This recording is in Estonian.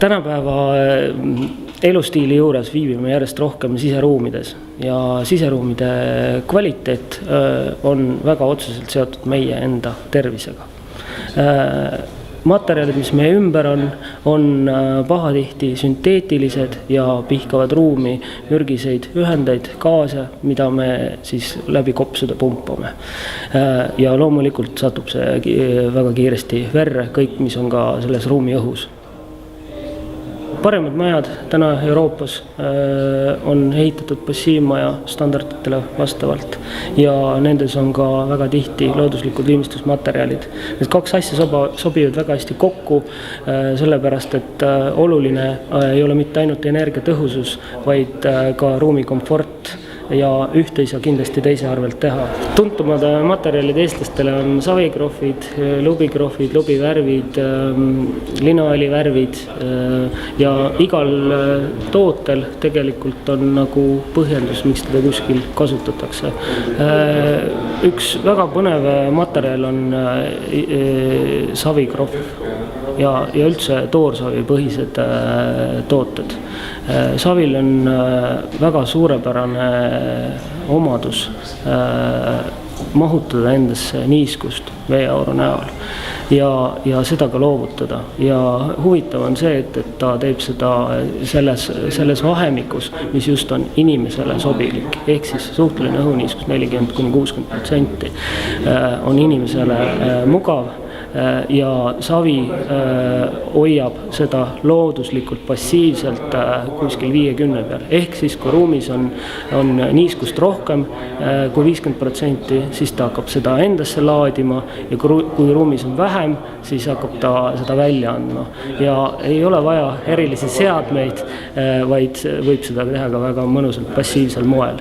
Tänapäeva elustiili juures viibime järjest rohkem siseruumides ja siseruumide kvaliteet on väga otseselt seotud meie enda tervisega. Materjalid, mis meie ümber on pahatihti sünteetilised ja pihkavad ruumi mürgiseid ühendeid, gaase, mida me siis läbi kopsude pumpame. Ja loomulikult satub see väga kiiresti verre, kõik, mis on ka selles ruumi õhus. Paremad majad täna Euroopas on ehitatud passiivmaja standarditele vastavalt ja nendes on ka väga tihti looduslikud viimistlusmaterjalid. Need kaks asja sobivad väga hästi kokku, sellepärast et oluline ei ole mitte ainult energiatõhusus, vaid ka ruumi komfort ja ühte ei saa kindlasti teise arvelt teha. Tuntumad materjalid eestlastele on savikrohvid, lubikrohvid, lubivärvid, linoolivärvid ja igal tootel tegelikult on nagu põhjendus, miks teda kuskil kasutatakse. Üks väga põnev materjal on savikrohv ja üldse toorsavi põhised tooted. Savil on väga suurepärane omadus mahutada endasse niiskust veeauru näol ja seda ka loovutada. Ja huvitav on see, et ta teeb seda selles vahemikus, mis just on inimesele sobilik. Ehk siis suhteline õhuniiskus 40–60% on inimesele mugav. Ja savi hoiab seda looduslikult passiivselt kuskil 50 peal. Ehk siis, kui ruumis on niiskust rohkem kui 50%, siis ta hakkab seda endasse laadima ja kui ruumis on vähem, siis hakkab ta seda välja andma. Ja ei ole vaja erilisi seadmeid, vaid võib seda teha ka väga mõnusalt passiivsel moel.